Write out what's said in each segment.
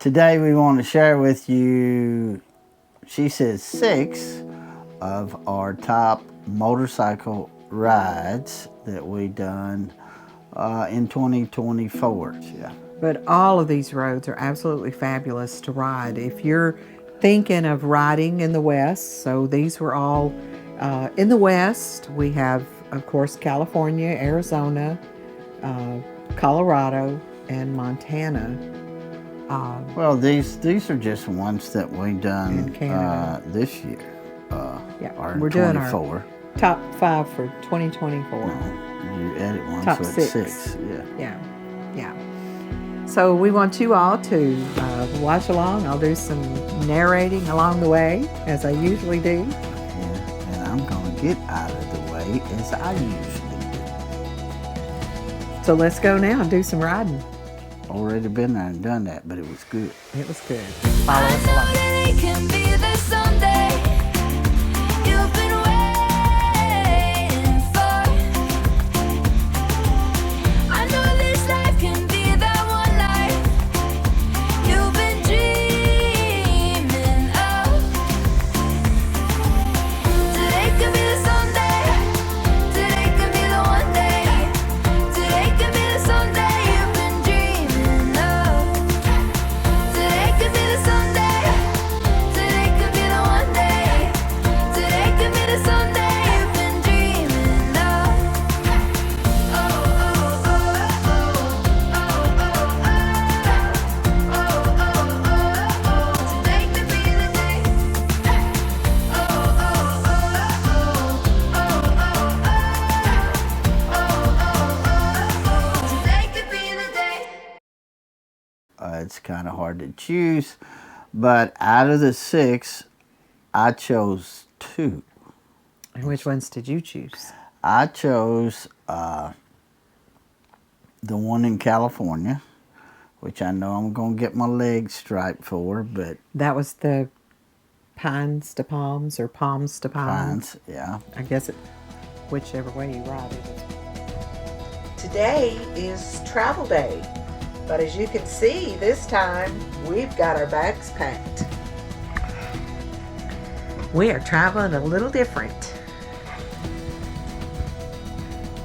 Today we want to share with you, she says, 6 of our top motorcycle rides that we done in 2024. Yeah. But all of these roads are absolutely fabulous to ride. If you're thinking of riding in the West, so these were all in the West. We have, of course, California, Arizona, Colorado, and Montana. Well, these are just ones that we done In Canada. this year. Yeah, we're doing our top 5 for 2024. You edit one, Top so it's 6. 6. Yeah. Yeah. So we want you all to watch along. I'll do some narrating along the way, as I usually do. Yeah, and I'm going to get out of the way, as I usually do. So let's go now and do some riding. Already been there and done that, but it was good. It was good. Follow us along. It's kind of hard to choose, but out of the 6, I chose 2. And which ones did you choose? I chose the one in California, which I know I'm going to get my legs striped for, but... That was the Pines to Palms or Palms to Pines. Pines, yeah. I guess whichever way you ride it. Today is travel day. But as you can see, this time we've got our bags packed. We are traveling a little different.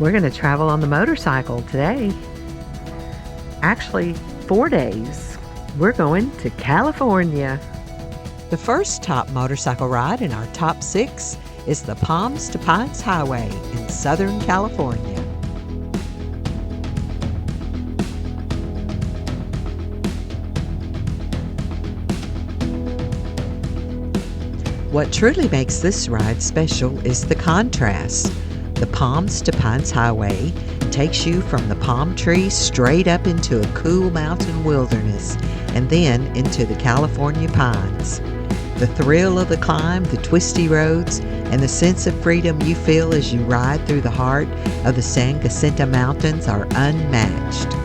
We're going to travel on the motorcycle today. Actually, 4 days. We're going to California. The first top motorcycle ride in our top 6 is the Palms to Pines Highway in Southern California. What truly makes this ride special is the contrast. The Palms to Pines Highway takes you from the palm trees straight up into a cool mountain wilderness and then into the California pines. The thrill of the climb, the twisty roads, and the sense of freedom you feel as you ride through the heart of the San Jacinto Mountains are unmatched.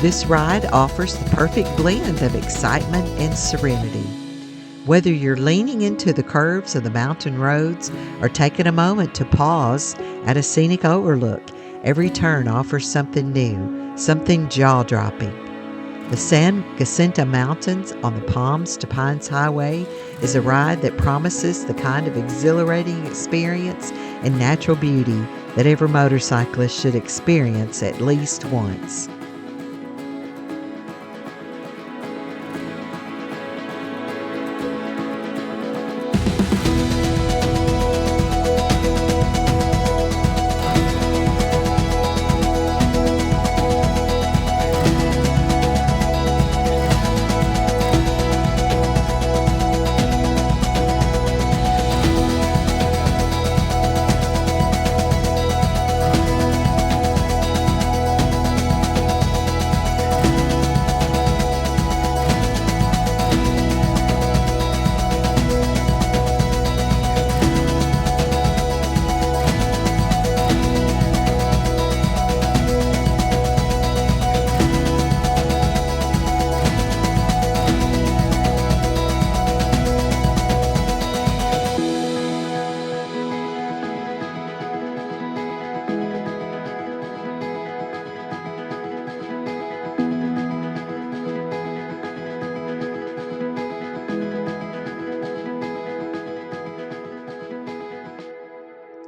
This ride offers the perfect blend of excitement and serenity. Whether you're leaning into the curves of the mountain roads or taking a moment to pause at a scenic overlook, every turn offers something new, something jaw-dropping. The San Jacinto Mountains on the Palms to Pines Highway is a ride that promises the kind of exhilarating experience and natural beauty that every motorcyclist should experience at least once.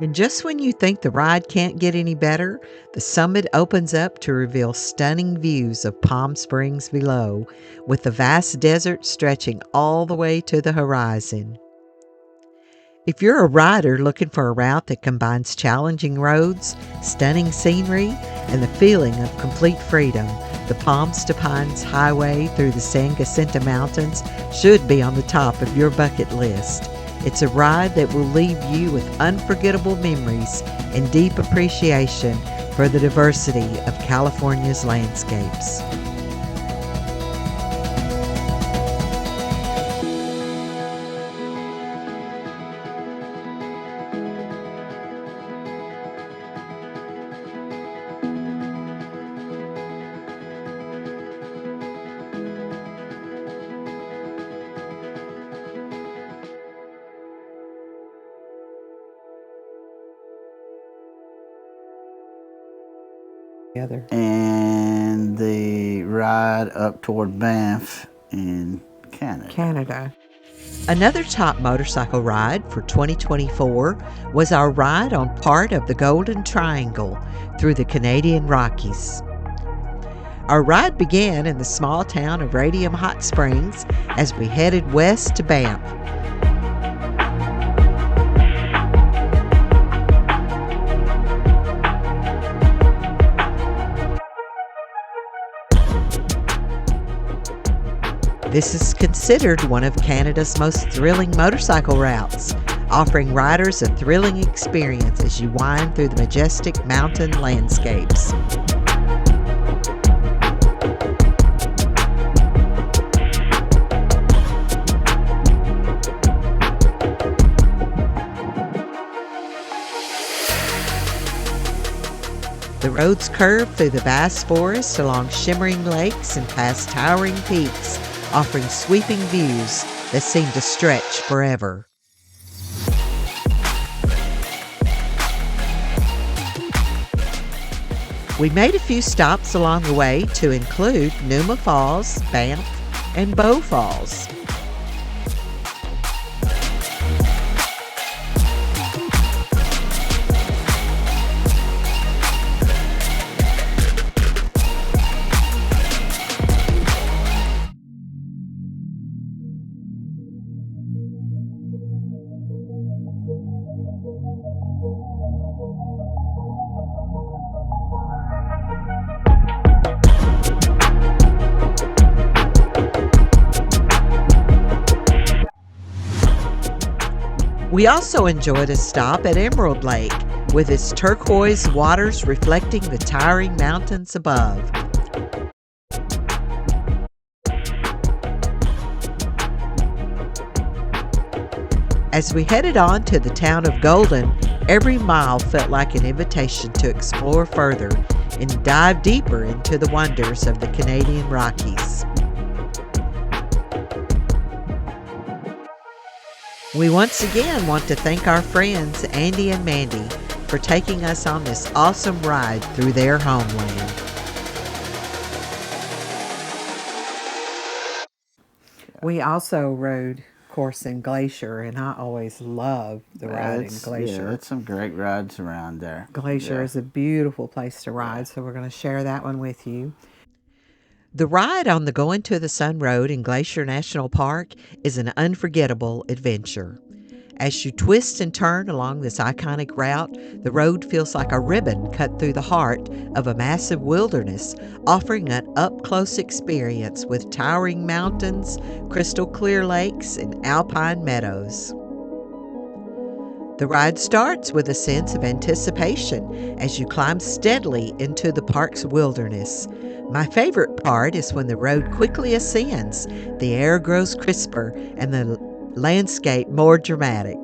And just when you think the ride can't get any better, the summit opens up to reveal stunning views of Palm Springs below, with the vast desert stretching all the way to the horizon. If you're a rider looking for a route that combines challenging roads, stunning scenery, and the feeling of complete freedom, the Palms to Pines Highway through the San Jacinto Mountains should be on the top of your bucket list. It's a ride that will leave you with unforgettable memories and deep appreciation for the diversity of California's landscapes. And the ride up toward Banff in Canada. Another top motorcycle ride for 2024 was our ride on part of the Golden Triangle through the Canadian Rockies. Our ride began in the small town of Radium Hot Springs as we headed west to Banff. This is considered one of Canada's most thrilling motorcycle routes, offering riders a thrilling experience as you wind through the majestic mountain landscapes. The roads curve through the vast forest along shimmering lakes and past towering peaks, offering sweeping views that seem to stretch forever. We made a few stops along the way to include Numa Falls, Banff, and Bow Falls. We also enjoyed a stop at Emerald Lake, with its turquoise waters reflecting the towering mountains above. As we headed on to the town of Golden, every mile felt like an invitation to explore further and dive deeper into the wonders of the Canadian Rockies. We once again want to thank our friends Andy and Mandy for taking us on this awesome ride through their homeland. We also rode, of course, in Glacier, and I always love the ride in Glacier. Yeah, that's some great rides around there. Glacier is a beautiful place to ride, so we're going to share that one with you. The ride on the Going to the Sun Road in Glacier National Park is an unforgettable adventure. As you twist and turn along this iconic route, the road feels like a ribbon cut through the heart of a massive wilderness, offering an up-close experience with towering mountains, crystal clear lakes, and alpine meadows. The ride starts with a sense of anticipation as you climb steadily into the park's wilderness. My favorite part is when the road quickly ascends, the air grows crisper, and the landscape more dramatic.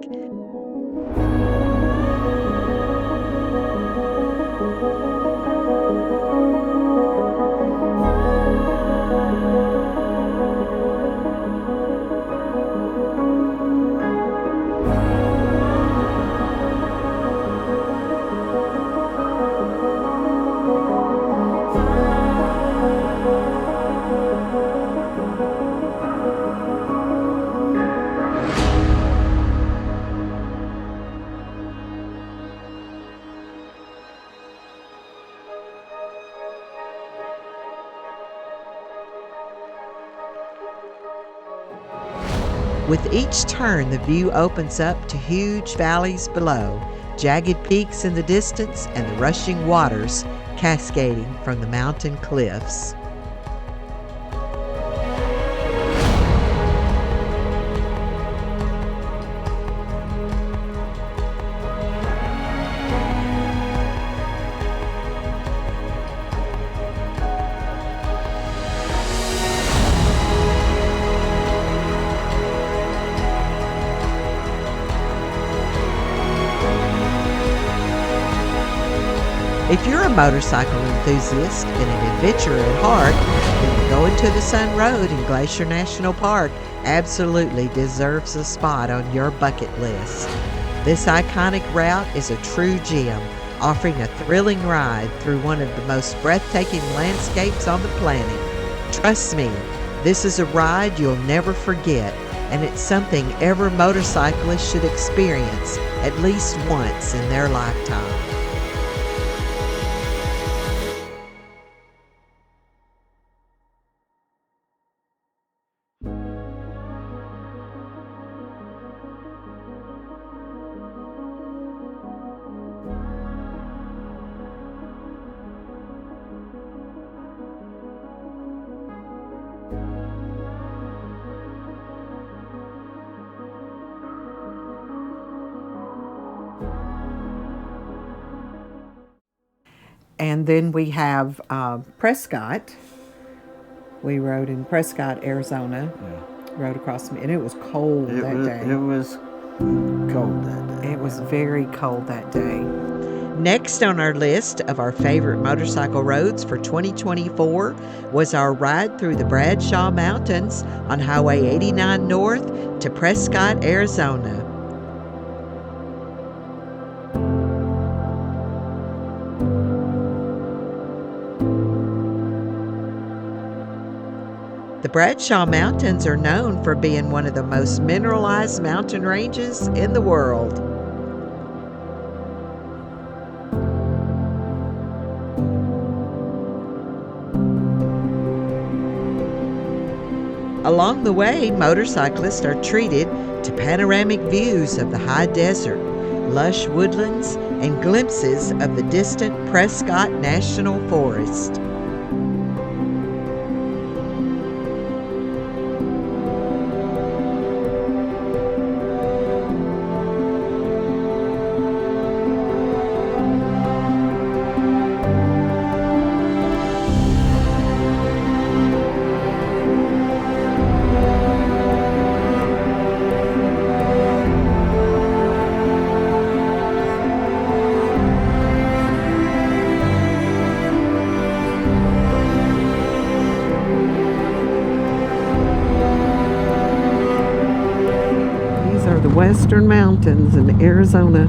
With each turn, the view opens up to huge valleys below, jagged peaks in the distance, and the rushing waters cascading from the mountain cliffs. If you're a motorcycle enthusiast and an adventurer at heart, then going to the Sun Road in Glacier National Park absolutely deserves a spot on your bucket list. This iconic route is a true gem, offering a thrilling ride through one of the most breathtaking landscapes on the planet. Trust me, this is a ride you'll never forget, and it's something every motorcyclist should experience at least once in their lifetime. And then we have Prescott. We rode in Prescott, Arizona. Rode across, and it was cold that day. It was cold that day. It was very cold that day. Next on our list of our favorite motorcycle roads for 2024 was our ride through the Bradshaw Mountains on Highway 89 North to Prescott, Arizona. The Bradshaw Mountains are known for being one of the most mineralized mountain ranges in the world. Along the way, motorcyclists are treated to panoramic views of the high desert, lush woodlands, and glimpses of the distant Prescott National Forest. The Western Mountains in Arizona.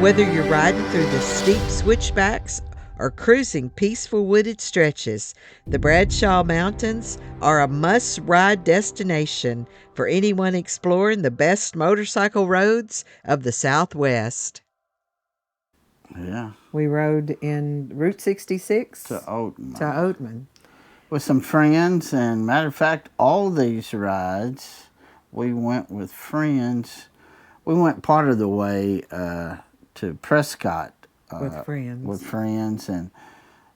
Whether you're riding through the steep switchbacks or cruising peaceful wooded stretches, the Bradshaw Mountains are a must-ride destination for anyone exploring the best motorcycle roads of the Southwest. Yeah. We rode in Route 66 To Oatman. to Oatman. With some friends, and matter of fact, all these rides, we went with friends. We went part of the way to Prescott With friends. With friends, and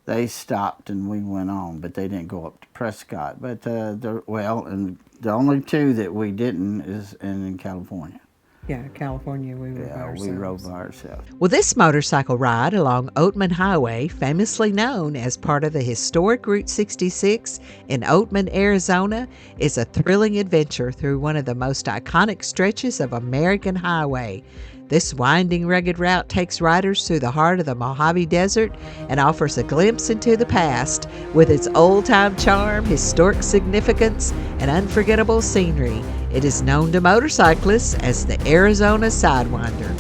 they stopped and we went on, but they didn't go up to Prescott. But and the only two that we didn't is in California. Yeah, California, we were by Yeah, ourselves. we rode by ourselves. Well, this motorcycle ride along Oatman Highway, famously known as part of the historic Route 66 in Oatman, Arizona, is a thrilling adventure through one of the most iconic stretches of American highway. This winding, rugged route takes riders through the heart of the Mojave Desert and offers a glimpse into the past with its old-time charm, historic significance, and unforgettable scenery. It is known to motorcyclists as the Arizona Sidewinder.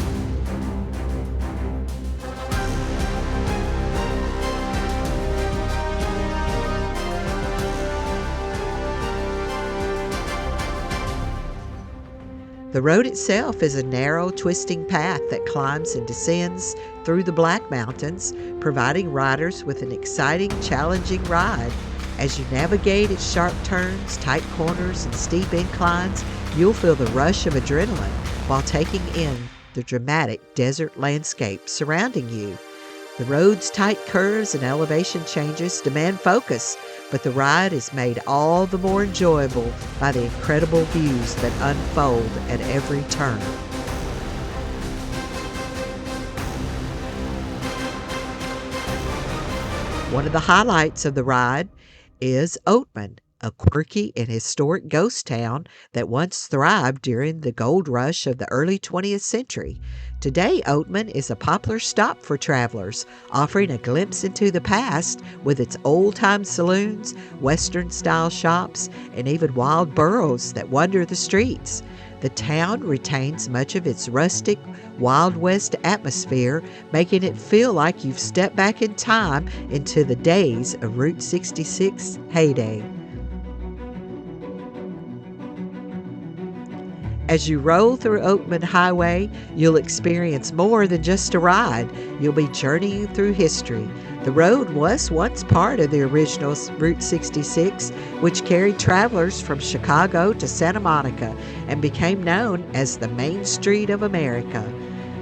The road itself is a narrow, twisting path that climbs and descends through the Black Mountains, providing riders with an exciting, challenging ride. As you navigate its sharp turns, tight corners, and steep inclines, you'll feel the rush of adrenaline while taking in the dramatic desert landscape surrounding you. The road's tight curves and elevation changes demand focus, but the ride is made all the more enjoyable by the incredible views that unfold at every turn. One of the highlights of the ride is Oatman, a quirky and historic ghost town that once thrived during the gold rush of the early 20th century. Today, Oatman is a popular stop for travelers, offering a glimpse into the past with its old-time saloons, Western-style shops, and even wild burros that wander the streets. The town retains much of its rustic, Wild West atmosphere, making it feel like you've stepped back in time into the days of Route 66 heyday. As you roll through Oatman Highway, you'll experience more than just a ride. You'll be journeying through history. The road was once part of the original Route 66, which carried travelers from Chicago to Santa Monica and became known as the Main Street of America.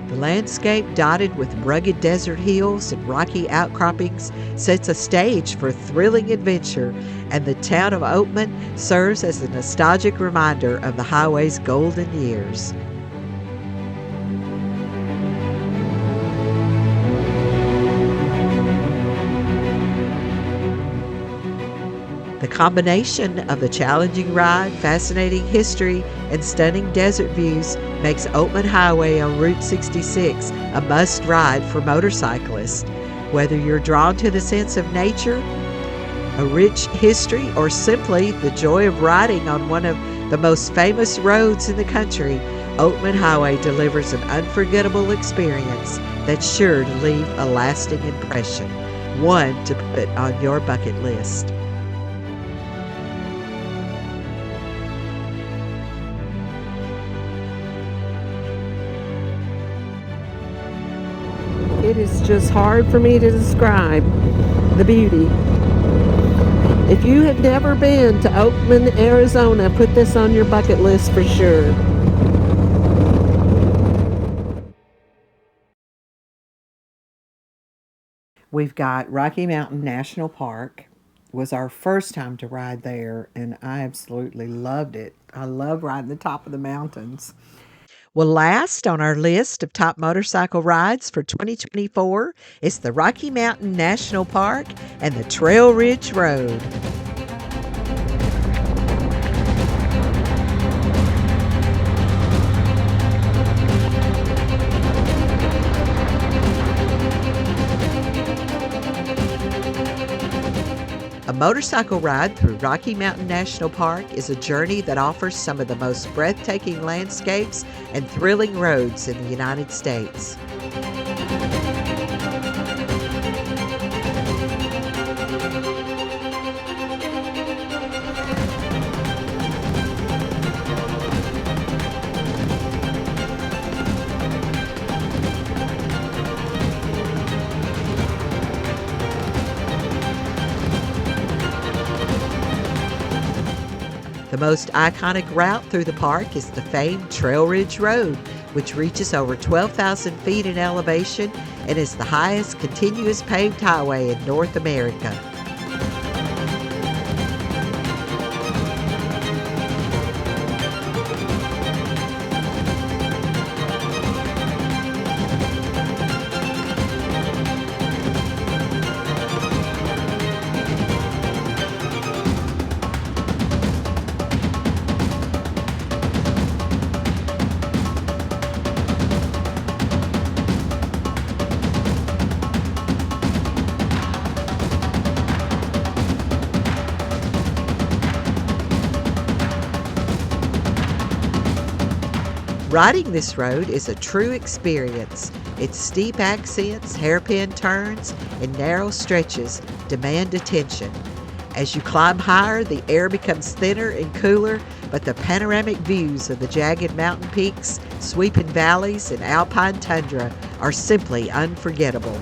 The landscape, dotted with rugged desert hills and rocky outcroppings, sets a stage for thrilling adventure, and the town of Oatman serves as a nostalgic reminder of the highway's golden years. The combination of the challenging ride, fascinating history, and stunning desert views makes Oatman Highway on Route 66 a must-ride for motorcyclists. Whether you're drawn to the sense of nature, a rich history, or simply the joy of riding on one of the most famous roads in the country, Oatman Highway delivers an unforgettable experience that's sure to leave a lasting impression, one to put on your bucket list. It is just hard for me to describe the beauty. If you have never been to Oatman, Arizona, put this on your bucket list for sure. We've got Rocky Mountain National Park. It was our first time to ride there, and I absolutely loved it. I love riding the top of the mountains. Well, last on our list of top motorcycle rides for 2024 is the Rocky Mountain National Park and the Trail Ridge Road. A motorcycle ride through Rocky Mountain National Park is a journey that offers some of the most breathtaking landscapes and thrilling roads in the United States. The most iconic route through the park is the famed Trail Ridge Road, which reaches over 12,000 feet in elevation and is the highest continuous paved highway in North America. Riding this road is a true experience. Its steep accents, hairpin turns, and narrow stretches demand attention. As you climb higher, the air becomes thinner and cooler, but the panoramic views of the jagged mountain peaks, sweeping valleys, and alpine tundra are simply unforgettable.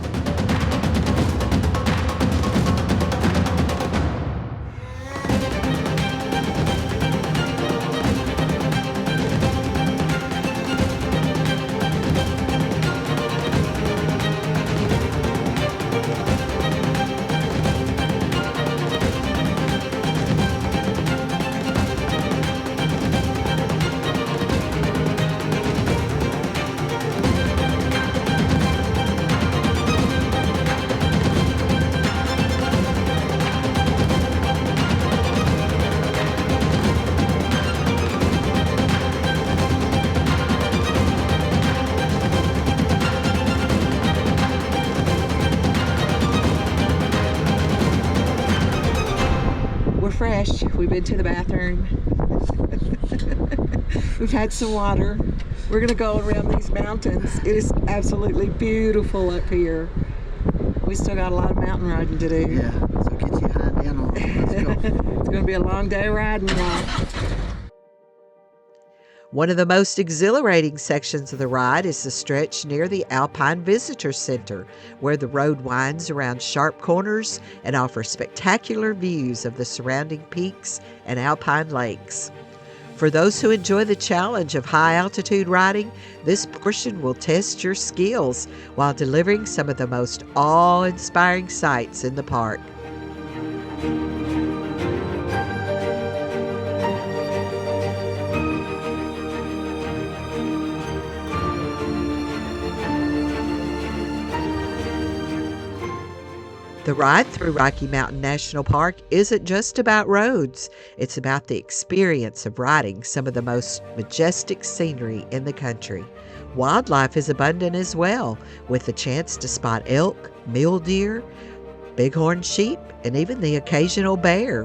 Fresh. We've been to the bathroom. We've had some water. We're gonna go around these mountains. It is absolutely beautiful up here. We still got a lot of mountain riding to do. Yeah, so get your hind in on it. Let's go. It's gonna be a long day riding, y'all. One of the most exhilarating sections of the ride is the stretch near the Alpine Visitor Center, where the road winds around sharp corners and offers spectacular views of the surrounding peaks and alpine lakes. For those who enjoy the challenge of high-altitude riding, this portion will test your skills while delivering some of the most awe-inspiring sights in the park. The ride through Rocky Mountain National Park isn't just about roads. It's about the experience of riding some of the most majestic scenery in the country. Wildlife is abundant as well, with the chance to spot elk, mule deer, bighorn sheep, and even the occasional bear.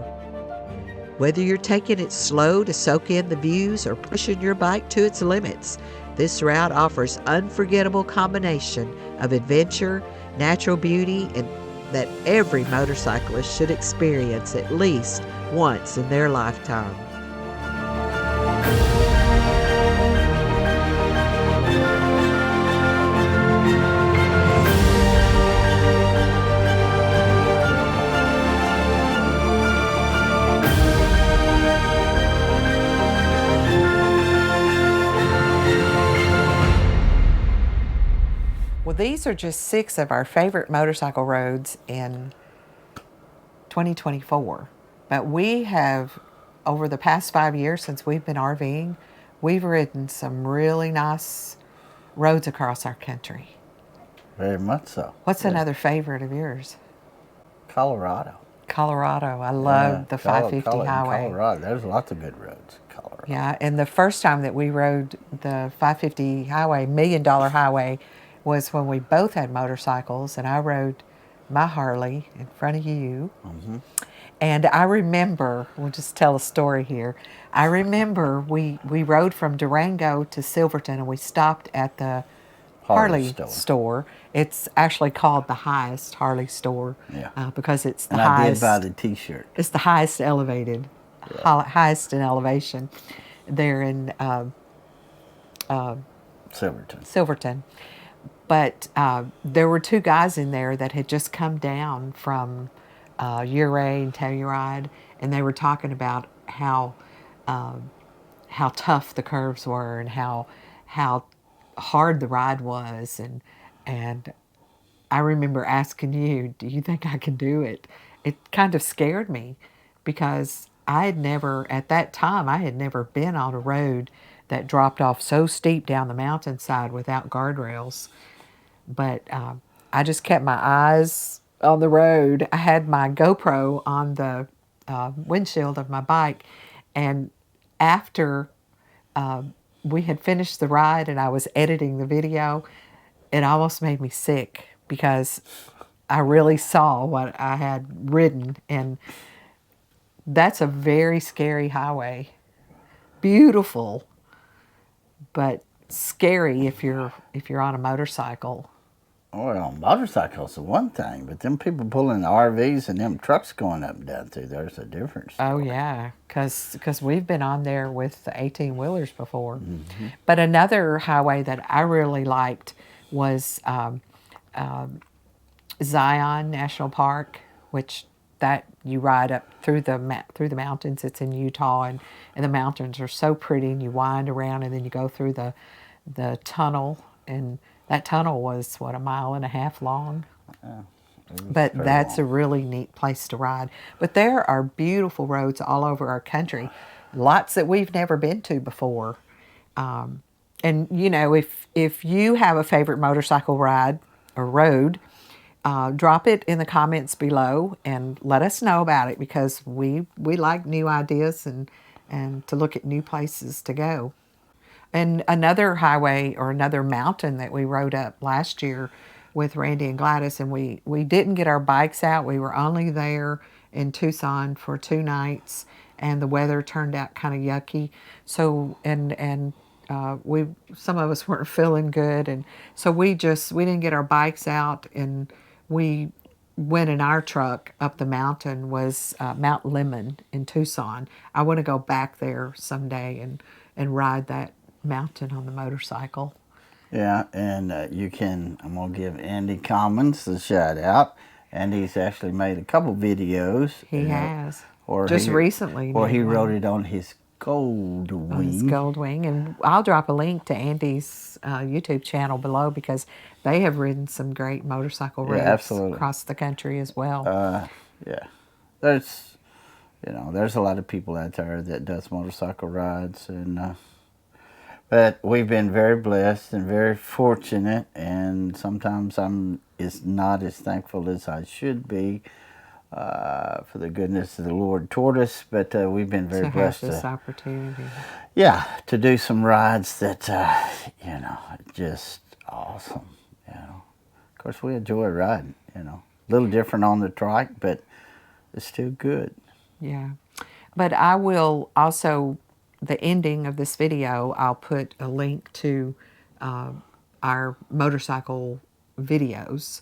Whether you're taking it slow to soak in the views or pushing your bike to its limits, this route offers unforgettable combination of adventure, natural beauty, and that every motorcyclist should experience at least once in their lifetime. Well, these are just 6 of our favorite motorcycle roads in 2024. But we have, over the past 5 years since we've been RVing, we've ridden some really nice roads across our country. Very much so. What's another favorite of yours? Colorado. Colorado. I love the 550 highway. Colorado. There's lots of good roads in Colorado. Yeah, and the first time that we rode the 550 highway, $1 Million Highway, was when we both had motorcycles, and I rode my Harley in front of you. Mm-hmm. And I remember, we'll just tell a story here. I remember we rode from Durango to Silverton, and we stopped at the Harley store. It's actually called the highest Harley store, because it's the highest. I did buy the T-shirt. It's the highest elevated, highest in elevation there in Silverton. But there were 2 guys in there that had just come down from Ouray and Telluride, and they were talking about how tough the curves were and how hard the ride was, and I remember asking you, do you think I can do it? It kind of scared me because I had never, at that time, I had never been on a road that dropped off so steep down the mountainside without guardrails. But I just kept my eyes on the road. I had my GoPro on the windshield of my bike, and after we had finished the ride and I was editing the video, it almost made me sick because I really saw what I had ridden, and that's a very scary highway. Beautiful, but scary if you're on a motorcycle. Well, motorcycles are one thing, but them people pulling the RVs and them trucks going up and down through there's a difference. Oh yeah, because we've been on there with the 18-wheelers before. Mm-hmm. But another highway that I really liked was Zion National Park, which that you ride up through the mountains. It's in Utah, and the mountains are so pretty, and you wind around, and then you go through the tunnel, and that tunnel was what, 1.5 miles long. Yeah, but that's long. A really neat place to ride. But there are beautiful roads all over our country, lots that we've never been to before. And you know, if you have a favorite motorcycle ride or road, drop it in the comments below and let us know about it, because we like new ideas and to look at new places to go. And another highway or another mountain that we rode up last year with Randy and Gladys, and we didn't get our bikes out. We were only there in Tucson for 2 nights, and the weather turned out kind of yucky. So some of us weren't feeling good, and so we didn't get our bikes out, and we went in our truck up the mountain. Was Mount Lemmon in Tucson. I want to go back there someday and ride that mountain on the motorcycle. Yeah, and I'm going to give Andy Commons the shout out. Andy's actually made a couple videos. He has. Recently. Or he wrote it on his Gold Wing. On his Gold Wing. And I'll drop a link to Andy's YouTube channel below, because they have ridden some great motorcycle roads across the country as well. Yeah. There's a lot of people out there that does motorcycle rides, and but we've been very blessed and very fortunate, and sometimes I'm not as thankful as I should be for the goodness of the Lord toward us, but we've been very blessed to have this opportunity. Yeah, to do some rides that, just awesome, Of course, we enjoy riding, a little different on the trike, but it's still good. Yeah, but I will also, the ending of this video, I'll put a link to our motorcycle videos.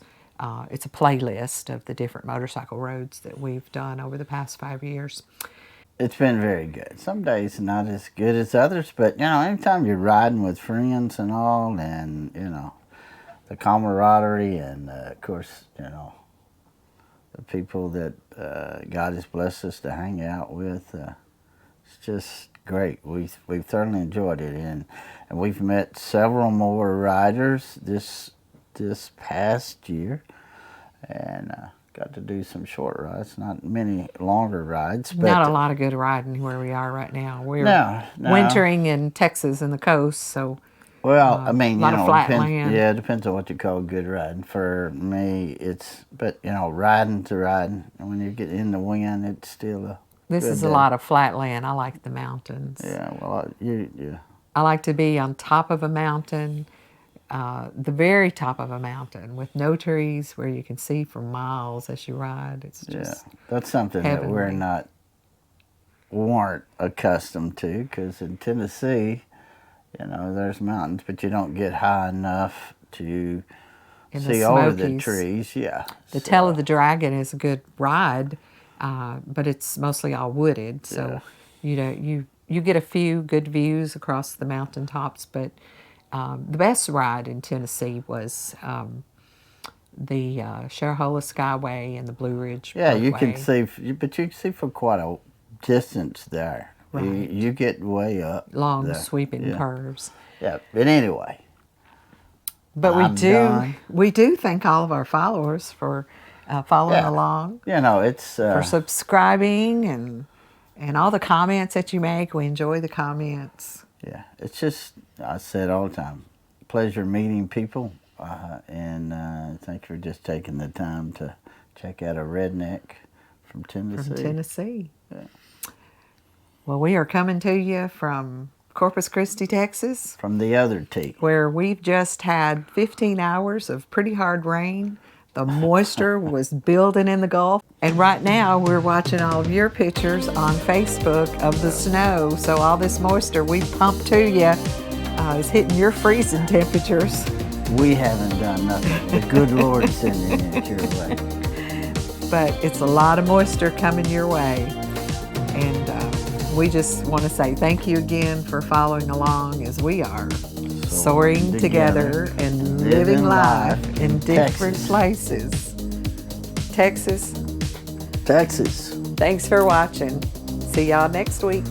It's a playlist of the different motorcycle roads that we've done over the past 5 years. It's been very good. Some days not as good as others, but anytime you're riding with friends and all, and the camaraderie, and of course the people that God has blessed us to hang out with, it's just great. We've thoroughly enjoyed it, and we've met several more riders this past year, and got to do some short rides, not many longer rides. But not a lot of good riding where we are right now. We're wintering in Texas in the coast, so a lot of flat land. Yeah, it depends on what you call good riding. For me, riding to riding, and when you get in the wind, it's still This is a lot of flat land. I like the mountains. Yeah, well, I like to be on top of a mountain, the very top of a mountain with no trees, where you can see for miles as you ride. It's just that's something heavenly. that weren't accustomed to, because in Tennessee, there's mountains, but you don't get high enough to see over the trees. Yeah, the Tail of the Dragon is a good ride, but it's mostly all wooded, so you get a few good views across the mountaintops. But the best ride in Tennessee was the Sharahola Skyway and the Blue Ridge Yeah, Parkway. you can see for quite a distance there. Right. You get way up long there. sweeping curves. Yeah, but anyway, But I'm done. we do thank all of our followers for following along, You know, it's for subscribing, and all the comments that you make. We enjoy the comments. yeah. It's just, I say it all the time, pleasure meeting people, and thank you for just taking the time to check out a redneck from Tennessee. From Tennessee. Yeah. Well, we are coming to you from Corpus Christi, Texas, From the other T. where we've just had 15 hours of pretty hard rain. The moisture was building in the Gulf. And right now, we're watching all of your pictures on Facebook of the snow. So all this moisture we pump to you is hitting your freezing temperatures. We haven't done nothing. The good Lord sending it your way. But it's a lot of moisture coming your way. And we just want to say thank you again for following along as we are soaring together and living life in different places. Texas. Texas. Thanks for watching. See y'all next week.